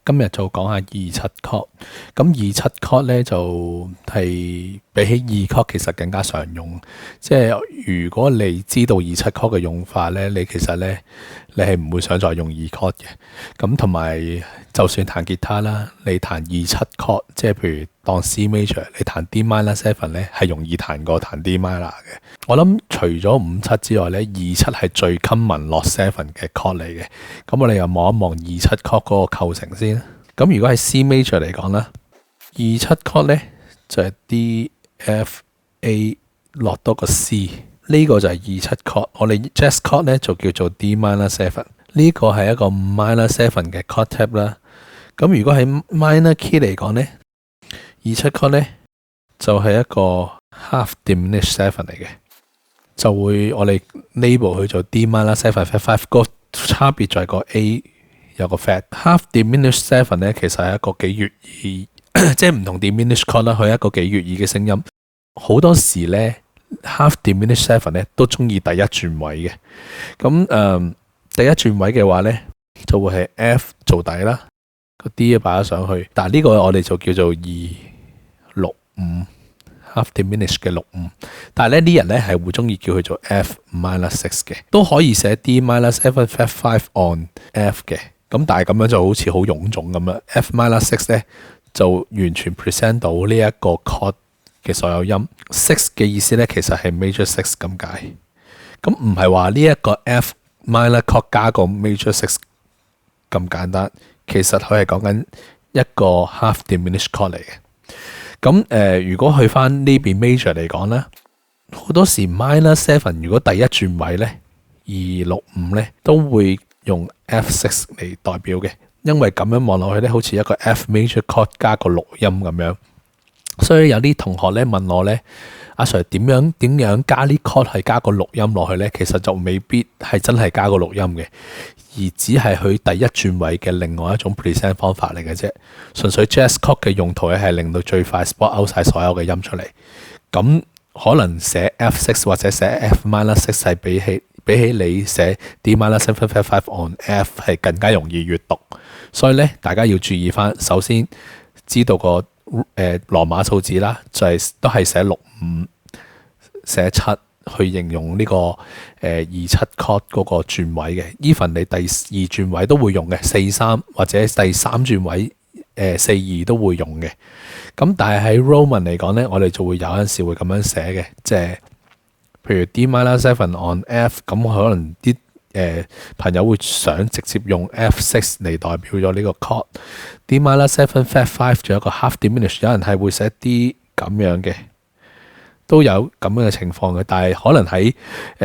今日就講下2/7 chord。咁2/7 chord 咧就係比起2 chord 其實更加常用。即係如果你知道2/7 chord 嘅用法咧，你其實咧你係唔會想再用2 chord 嘅。咁同埋就算彈吉他啦，你彈2/7 chord，即係譬如當 C major，你彈 D minor 7咧係容易彈過彈 D minor 嘅。我諗除咗5/7之外咧，2/7係最 common 落7嘅 chord 嚟嘅。咁我哋又望一望2/7 chord 嗰個構成先。咁如果係 C major 嚟講啦，2/7 chord 咧就係 D F A 落多個 C， 呢個就係2/7 chord。我哋 jazz chord 咧就叫做 D minor 7，呢個係一個 minor 7嘅 chord tab 啦。咁如果喺 minor key 嚟講咧，2/7 chord 咧就係一個 half diminished 7嚟嘅，就會我哋 label 佢做 D minor 7 flat 5，個差別就係個 A 有個 flat half diminished 7咧，其實係一個幾悅耳，即係唔同 diminished chord 啦，佢係一個幾悅耳嘅聲音。好多時咧 half diminished 7咧都中意第一轉位嘅。咁第一轉位嘅話咧就會係 F 做底啦，個 D 擺咗上去，但係呢個我哋就叫做2/6/5 half diminished 嘅6/5，但係咧啲人咧係會中意叫佢做 F minor 6嘅，都可以寫 D minor 7 flat 5 on F 嘅。咁但係咁樣就好似好臃腫咁樣 ，F minor 6咧就完全 present 到呢一個 chord 嘅所有音。6嘅意思咧其實係 major 6咁解，咁唔係話呢一個 F minor chord 加個 major 6咁簡單，其實佢係講緊一個 half diminished chord 嚟嘅。咁如果去翻呢邊 major 嚟講咧，好多時 minor 7如果第一轉位咧2/6/5咧都會用 F6 嚟代表嘅，因為咁樣望落去咧，好似一個 F major chord 加個6音咁樣。所以有啲同學咧問我咧，阿 Sir 點樣加啲 chord 係加個6音落去咧？其實就未必係真係加個6音嘅，而只係佢第一轉位嘅另外一種 present 方法嚟嘅啫。純粹 jazz chord 嘅用途咧係令到最快 spot out 晒所有嘅音出嚟。咁可能寫 F6 或者寫 F minor 6係比起你寫 D minor 7 flat 5 on F 係更加容易閱讀，所以咧大家要注意翻。首先知道個羅馬數字啦，就係都係寫6/5寫7去形容呢個2/7 chord 嗰個轉位嘅。even 你第2轉位都會用嘅，4/3或者第3轉位4/2都會用嘅。咁但係喺 Roman 嚟講咧，我哋就會有陣時會咁樣寫嘅，即係譬如 D minor 7 on F， 咁可能啲朋友會想直接用 F6 嚟代表咗呢個 chord。D minor 7 flat 5仲有一個 half diminished， 有人係會寫 D 咁樣嘅，都有咁樣嘅情況嘅。但係可能喺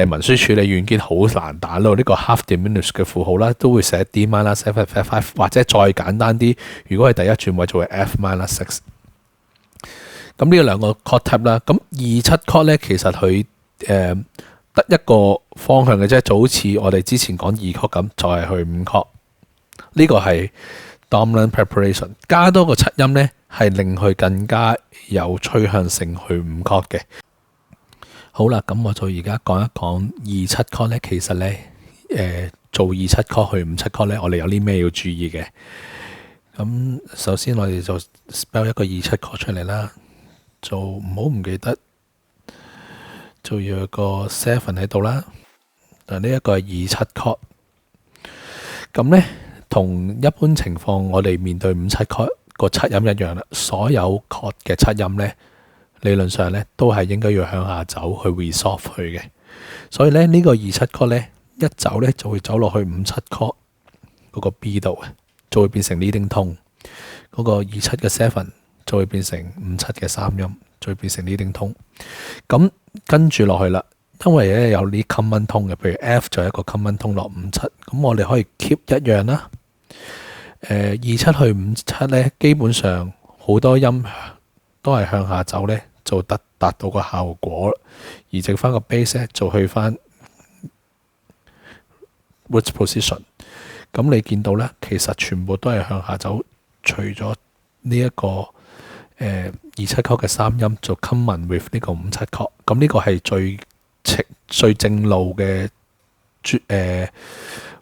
文書處理軟件好難打到呢個 half diminished 嘅符號啦，都會寫 D minor 7 flat 5，或者再簡單啲，如果係第一轉位就會 F minor 6。咁呢兩個 chord type 啦，咁2/7 chord 咧其實佢得一個方向嘅啫，就好似我哋之前講2 chord 咁，就係去5 chord。呢個係 dominant preparation， 加多個7音咧，係令佢更加有趨向性去5 chord 嘅。好啦，咁我就而家講一講2/7 chord 咧，其實咧做2/7 chord 去5/7 chord咧，我哋有啲咩要注意嘅？咁首先我哋就 spell 一個2/7 chord 出嚟啦，就唔好唔記得。就要有個 7喺度啦，但呢一個係2/7 chord。咁咧同一般情況，我哋面對5/7 chord 個7音一樣啦。所有 chord 嘅7音咧，理論上咧都係應該要向下走去 resolve 佢嘅。所以咧呢個2/7 chord 咧一走咧就會走落去5/7 chord 嗰個 B 度嘅，就會變成 leading tone。嗰個2/7嘅7就會變成5/7嘅3音。再變成 leading tone， 咁跟住落去啦，因為咧有啲 common tone 嘅，譬如 F 就係一個 common tone 落5/7，咁我哋可以 keep 一樣啦。2/7去5/7咧，基本上好多音都係向下走咧，就達到個效果，而剩翻個 bass 咧就去翻 roots position。咁你見到咧，其實全部都係向下走，除咗呢一個2/7 chord 嘅3音就 common with 呢個5/7 chord， 咁呢個係最正路嘅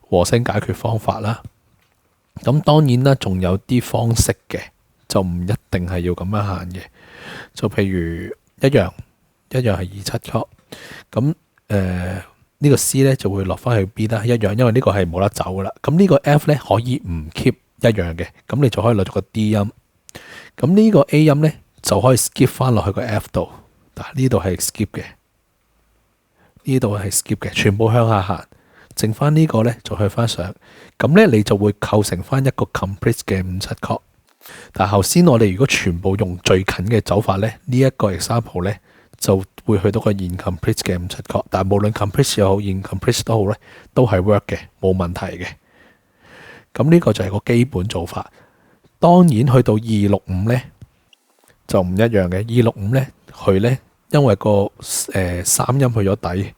和聲解決方法啦。咁當然啦，仲有啲方式嘅，就唔一定係要咁樣行嘅。就譬如一樣係27 chord，咁呢個 C 咧就會落翻去 B 啦，一樣，因為呢個係冇得走噶啦。咁呢個 F 咧可以唔 keep 一樣嘅，咁你就可以攞咗個 D 音。咁呢個 A 音咧就可以 skip 翻落去個 F 度。嗱，呢度係 skip 嘅，呢度係 skip 嘅，全部向下行，剩翻呢個咧就去翻上。咁咧你就會構成翻一個 complete 嘅57 chord。但係頭先我哋如果全部用最近嘅走法咧，呢一個 example 咧就會去到個 incomplete 嘅57 chord。但係無論 complete 又好 incomplete 都好咧，都係 work 嘅，冇問題嘅。咁呢個就係個基本做法。當然去到265咧就唔一樣嘅。265咧佢咧因為個三音去咗底，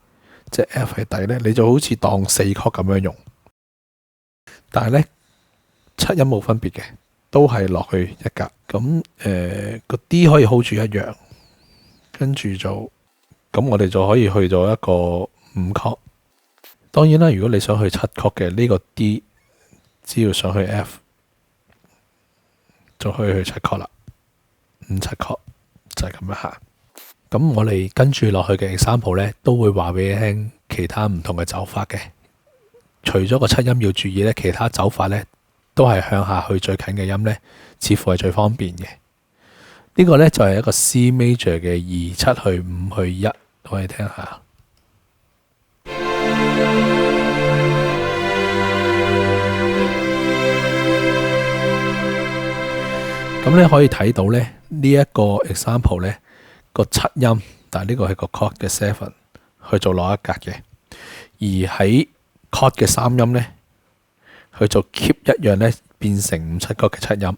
即係 F 係底咧，你就好似當4 chord 咁樣用。但係咧7音冇分別嘅，都係落去一格。咁個 D 可以 hold 住一樣，跟住就咁我哋就可以去到一個5 chord。當然啦，如果你想去7 chord 嘅，呢個 D 只要上去 F 就可以去7 chord 啦。57 chord 就係咁樣行。咁我哋跟住落去嘅 example 咧，都會話俾你聽其他唔同嘅走法嘅。除咗個7音要注意咧，其他走法咧都係向下去最近嘅音咧，似乎係最方便嘅。呢個咧就係一個 C major 嘅2 7去5去1，我哋聽下。咁你可以睇到咧呢一個 example 咧個7音，但係呢個係個 chord 嘅 7去做落一格嘅，而喺 chord 嘅3音咧，佢就 keep 一樣咧變成57 chord 嘅7音。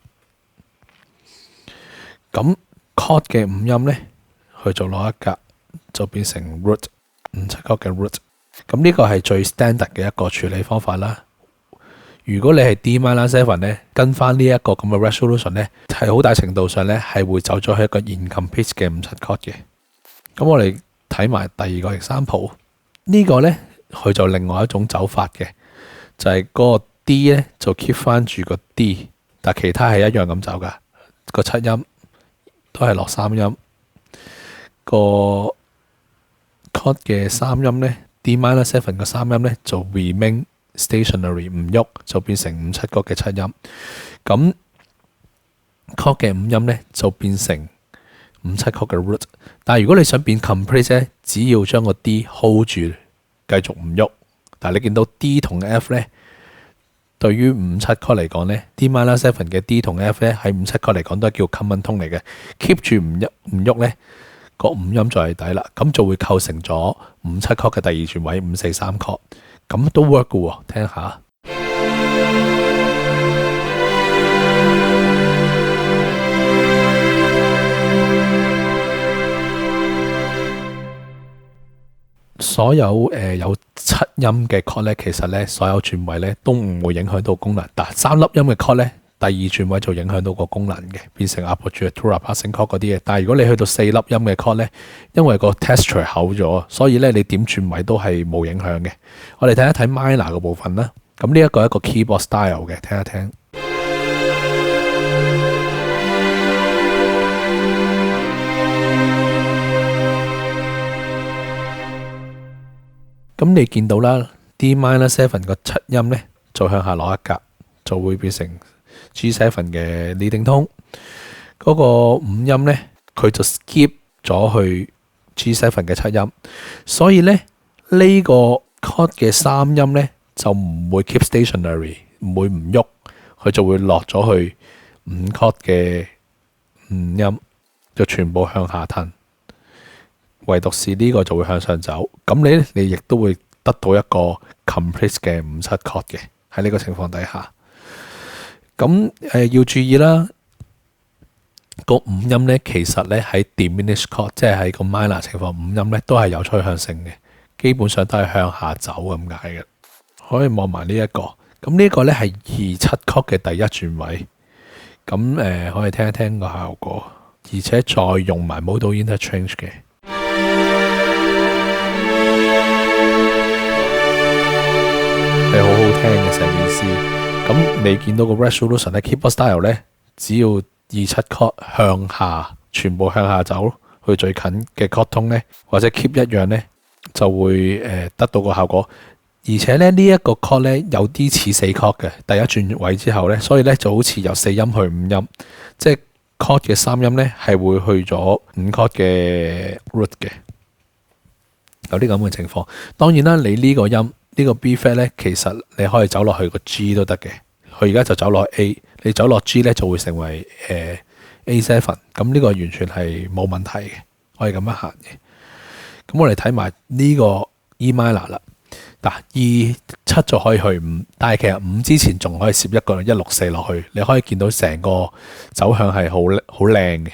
咁 chord 嘅5音咧，佢做落一格就變成 root 57 chord 嘅 root。咁呢個係最 standard 嘅一個處理方法啦。如果你係 D minor 7咧，跟翻呢一個咁嘅 resolution 咧，係好大程度上咧係會走咗去一個 incomplete 嘅57 chord 嘅。咁我哋睇埋第二個 example，呢個咧佢就另外一種走法嘅，就係嗰個 D 咧就 keep 翻住個 D， 但其他係一樣咁走噶，個7音都係落3音，個 chord 嘅3音咧 D minor 7嘅3音咧就 remain stationary 唔喐，就變成57 chord 嘅7音。咁 chord 嘅5音咧就變成57 chord 嘅 root。但係如果你想變 complete 咧，只要將個 D hold 住，繼續唔喐。但係你見到 D 同 F 咧，對於57 chord 嚟講咧 ，D minor 7嘅 D 同 F 咧喺57 chord嚟講都係叫 common tone 嚟嘅。keep 住唔喐咧，個5音就係底啦，咁就會構成咗57 chord 嘅第二轉位5 4 3 chord。咁都 work 嘅喎，聽下。所有有7音嘅 chord 咧，其實咧所有轉位咧都唔會影響到功能。但係3粒音嘅 chord 咧，第二轉位就影響到個功能嘅，變成 appoggiatura passing chord 嗰啲嘢。但係如果你去到4粒音嘅 chord 咧，因為個 texture 厚咗，所以咧你點轉位都係冇影響嘅。我哋睇一睇 minor 嘅部分啦。咁呢一個係一個 keyboard style 嘅，聽一聽。咁你見到啦 ，D minor 7個7音咧就向下落一格，就會變成 G7 嘅 leading tone。嗰個5音咧，佢就 skip 咗去 G7 嘅7音，所以咧呢個 chord 嘅3音咧就唔會 keep stationary， 唔會唔喐，佢就會落咗去5 chord 嘅5音，就全部向下褪。唯獨是呢個就會向上走，咁你亦都會得到一個 complete 嘅57 chord 嘅，喺呢個情況底下。咁要注意啦，個5音咧其實咧喺 diminished chord， 即係喺個 minor 情況5音咧都係有趨向性嘅，基本上都係向下走咁解嘅。可以望埋呢一個，咁呢個咧係27 chord 嘅第一轉位，咁可以聽一聽個效果，而且再用埋 modal interchange 嘅。係好好聽嘅成件事，咁你見到個 resolution 咧 keyboard style 咧，只要27 chord 向下，全部向下走去最近嘅 chord 通咧，或者 keep 一樣咧，就會得到個效果。而且咧呢一個 chord 咧有啲似4 chord 嘅，第一轉位之後咧，所以咧就好似由4音去5音，即係 chord 嘅3音咧係會去咗5 chord 嘅 root 嘅，有啲咁嘅情況。當然啦，你呢個音呢個 B flat 咧，其實你可以走落去個 G 都得嘅。佢而家就走落 A， 你走落 G 咧就會成為A7， 咁呢個完全係冇問題嘅，可以咁樣行嘅。咁我哋睇埋呢個 E minor 啦。嗱，E7就可以去5，但係其實5之前仲可以攝一個164落去，你可以見到成個走向係好靚嘅。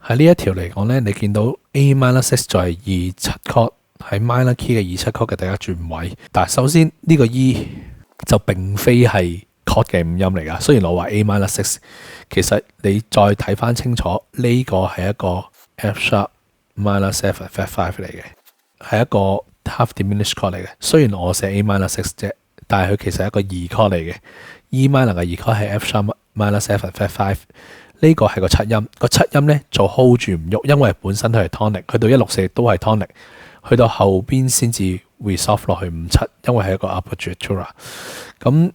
喺呢一條嚟講咧，你見到 A minor 6就係27 chord。喺 minor key 嘅27 chord 嘅第一轉位，但係首先呢個 E 就並非係 chord 嘅5音嚟㗎。雖然我話 A minor 6，其實你再睇翻清楚，呢個係一個 F sharp minor 7 flat 5嚟嘅，係一個 half diminished chord 嚟嘅。雖然我寫 A minor 6啫，但係佢其實係一個2 chord 嚟嘅。E minor 嘅2 chord 係 F sharp minor 7 flat 5。呢個係個7音，個7音咧就 hold 住唔喐，因為本身佢係 tonic，去到164都係 tonic。去到後邊先至 resolve 落去57，因為係一個 apertura。咁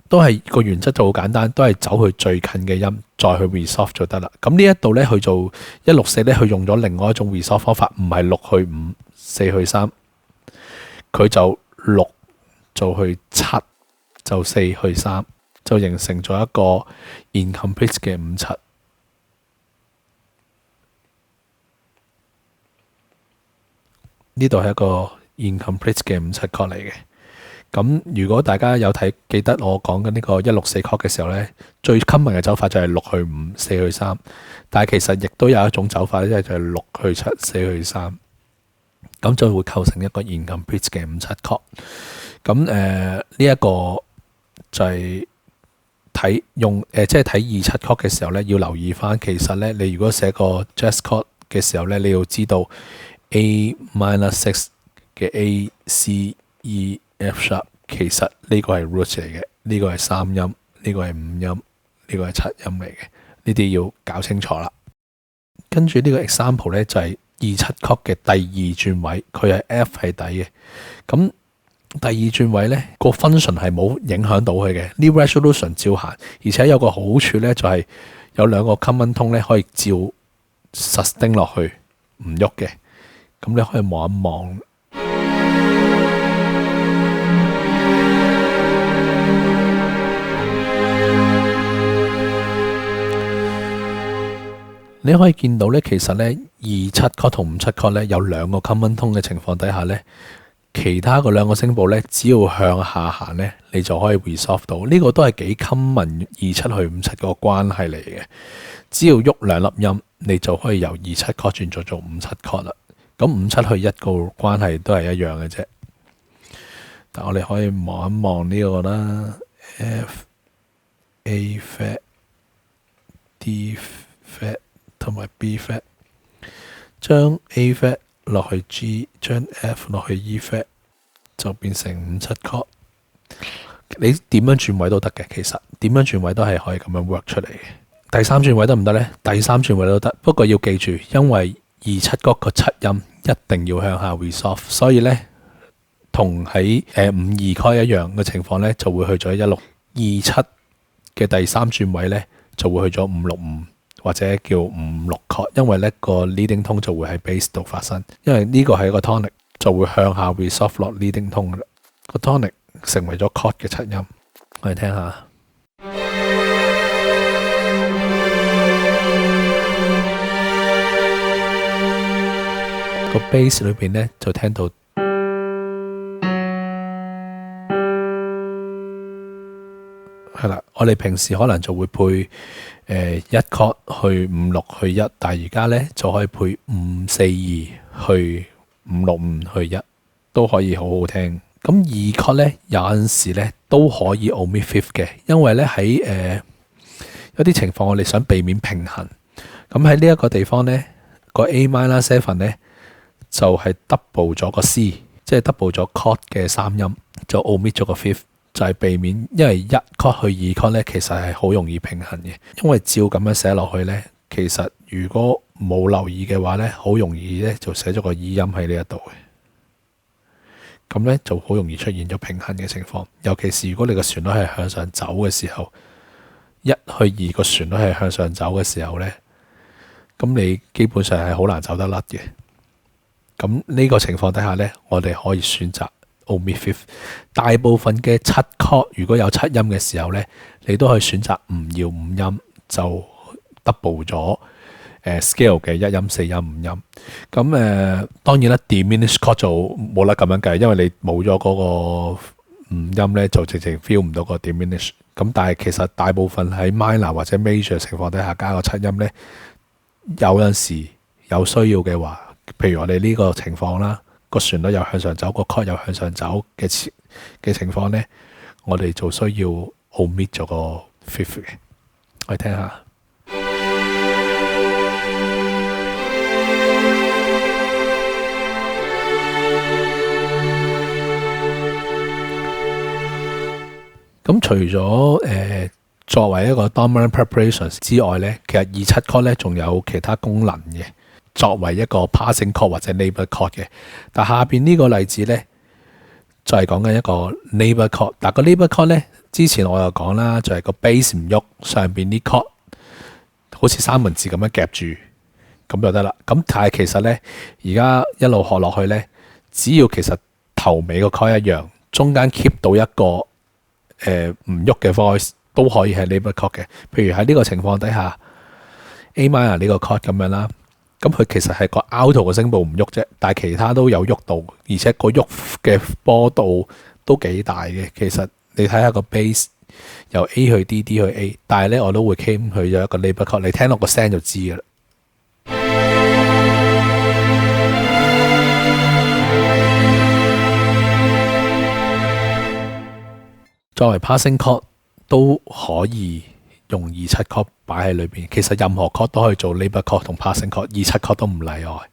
都係個原則就好簡單，都係走去最近嘅音，再去 resolve 就得啦。咁呢一度咧，佢做164咧，佢用咗另外一種 resolve 方法，唔係6去5、4去3，佢就6做去7，就4去3，就形成咗一個 incomplete 嘅57。呢度係一個 incomplete 嘅57 chord 嚟嘅。咁如果大家有記得我講緊呢個164 chord 嘅時候咧，最 common 嘅走法就係6去5、4去3。但係其實亦都有一種走法咧，就係6去7、4去3。咁就會構成一個 incomplete 嘅57 chord。咁呢一個就係睇即係睇27 chord 嘅時候咧，要留意翻。其實咧，你如果寫個 jazz chord 嘅時候咧，你要知道。A minor 6嘅 A C E F sharp 其實呢個係 root 嚟嘅，呢個係3音，呢個係5音，呢個係7音嚟嘅，呢啲要搞清楚啦。跟住呢個 example 咧就係27 chord 嘅第2轉位，佢係 F 係底嘅。咁第2轉位咧個 function 係冇影響到佢嘅，呢 resolution 照行，而且有個好處咧就係有兩個 common tone 咧可以照 sustain 落去唔喐嘅。咁你可以望一望，你可以見到咧，其實咧27 chord 同57 chord 咧有兩個 common tone 嘅情況底下咧，其他嗰兩個聲部咧，只要向下行咧，你就可以 resolve 到。呢個都係幾 common 27去57個關係嚟嘅。只要喐兩粒音，你就可以由27 chord 轉咗做57 chord 啦。咁57去1個關係都係一樣嘅啫，但我哋可以望一望呢個啦 ，F、A flat、D flat 同埋 B flat， 將 A flat 落去 G， 將 F 落去 E flat， 就變成57 chord。你點樣轉位都得嘅，其實點樣轉位都係可以咁樣 work 出嚟嘅。第3轉位得唔得呢？第3轉位都得，不過要記住，因為27嗰個7音一定要向下 resolve， 所以咧同喺52 chord 一樣嘅情況咧，就會去咗1627嘅第3轉位咧，就會去咗565或者叫56 chord， 因為咧個 leading tone 就會喺 bass 度發生，因為呢個係一個 tonic， 就會向下 resolve 落 leading tone 噶啦，個 tonic 成為咗 chord 嘅7音，我哋聽下。個 bass 裏邊咧就聽到係啦，我哋平時可能就會配1 chord 去56去1，但係而家咧就可以配542去565去1，都可以好好聽。咁2 chord 咧有陣時咧都可以 omit fifth 嘅，因為咧喺有啲情況我哋想避免平衡，咁喺呢一個地方咧個 A minor 7咧就係 double 咗個 C， 即係 double 咗 chord 嘅三音，就 omit 咗個 fifth， 就係避免，因為一 chord 去二 chord 咧其實係好容易平衡嘅，因為照咁樣寫落去咧，其實如果冇留意嘅話咧，好容易咧就寫咗個 E 音喺呢一度嘅。咁咧就好容易出現咗平衡嘅情況，尤其是如果你個旋律係向上走嘅時候，一去二個旋律係向上走嘅時候咧，咁你基本上係好難走得甩嘅。咁呢個情況底下咧，我哋可以選擇 omit fifth。大部分嘅七 chord 如果有七音嘅時候咧，你都可以選擇唔要五音，就 double 咗scale 嘅一音、四音、五音。咁當然啦 diminished chord 就冇得咁樣計，因為你冇咗嗰個五音咧，就直情 feel 唔到個 diminish。咁但係其實大部分喺 minor 或者 major 情況底下加個七音咧，有陣時有需要嘅話，譬如我哋呢個情況啦，個旋律又向上走，個 chord 又向上走嘅情況咧，我哋就需要 omit 咗個 fifth 嘅。我哋聽下。咁除咗作為一個 dominant preparations 之外咧，其實二七 chord 咧仲有其他功能嘅，作為一個 passing chord 或者 neighbor chord 嘅。但下邊呢個例子咧就係講緊一個 neighbor chord。但個 neighbor chord 咧，之前我又講啦，就係個 base 唔喐，上邊啲 chord 好似三文治咁樣夾住，咁就得啦。咁但係其實咧，而家一路學落去咧，只要其實頭尾個 chord 一樣，中間 keep 到一個唔喐嘅 voice 都可以係 neighbor chord 嘅。譬如喺呢個情況底下 A minor 呢個 chord 咁樣啦，咁佢其實係個 alto 嘅聲部唔喐啫，但係其他都有喐到，而且個喐嘅波度都幾大嘅。其實你睇下個 bass 由 A 去 D，D 去 A， 但係咧我都會 claim 佢有一個 neighbor chord， 你聽落個聲就知㗎啦。作為 passing chord 都可以用二七 chord 擺喺裏邊，其實任何 chord 都可以做 neighbor chord 同 passing chord， 二七 chord 都唔例外。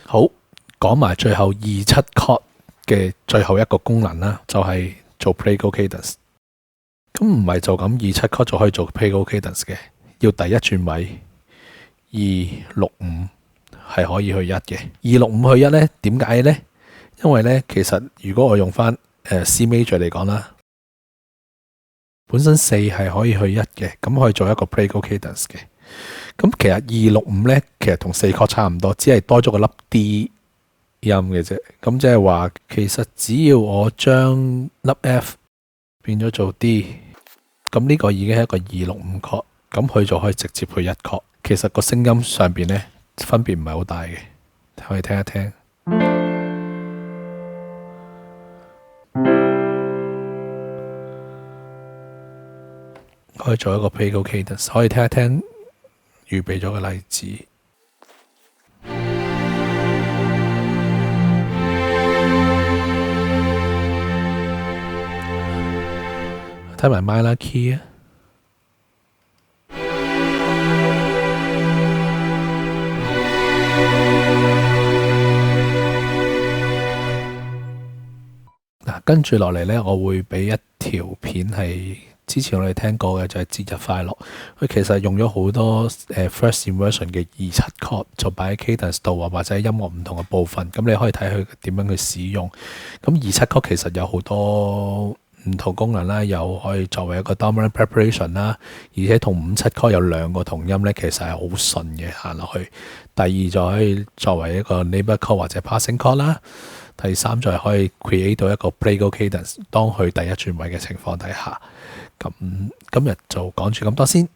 好，講埋最後二七 chord 嘅最後一個功能啦，就係做 plagal cadence。咁唔係就咁二七 chord 就可以做 plagal cadence 嘅，要第一轉位。265係可以去一嘅，265去一咧，點解咧？因為咧，其實如果我用翻C major 嚟講啦，本身4係可以去一嘅，咁可以做一個 plagal cadence 嘅。咁其實265咧，其實同4 chord 差唔多，只係多咗個粒 D 音嘅啫。咁即係話，其實只要我將粒 F 變咗做 D， 咁呢個已經係一個265 chord， 咁佢就可以直接去一 chord。其實個聲音上邊咧分別唔係好大嘅，可以聽一聽。可以做一個 plagal cadence， 可以聽一聽預備咗嘅例子。睇埋 minor key 啊。跟住落嚟呢，我會俾一條片係之前我哋聽過嘅，就係節日快樂。佢其實用咗好多first inversion 嘅二七 chord， 就擺喺 cadence 度啊，或者音樂唔同嘅部分。咁你可以睇佢點樣去使用。咁二七 chord 其實有好多唔同功能啦，又可以作為一個 dominant preparation 啦，而且同五七 chord 有兩個同音呢，其實係好順嘅行落去。第二就可以作為一個 neighbor chord 或者 passing chord 啦。第三就係可以 create 到一個 plagal cadence， 當佢第一轉位嘅情況底下。咁今日就講住咁多先。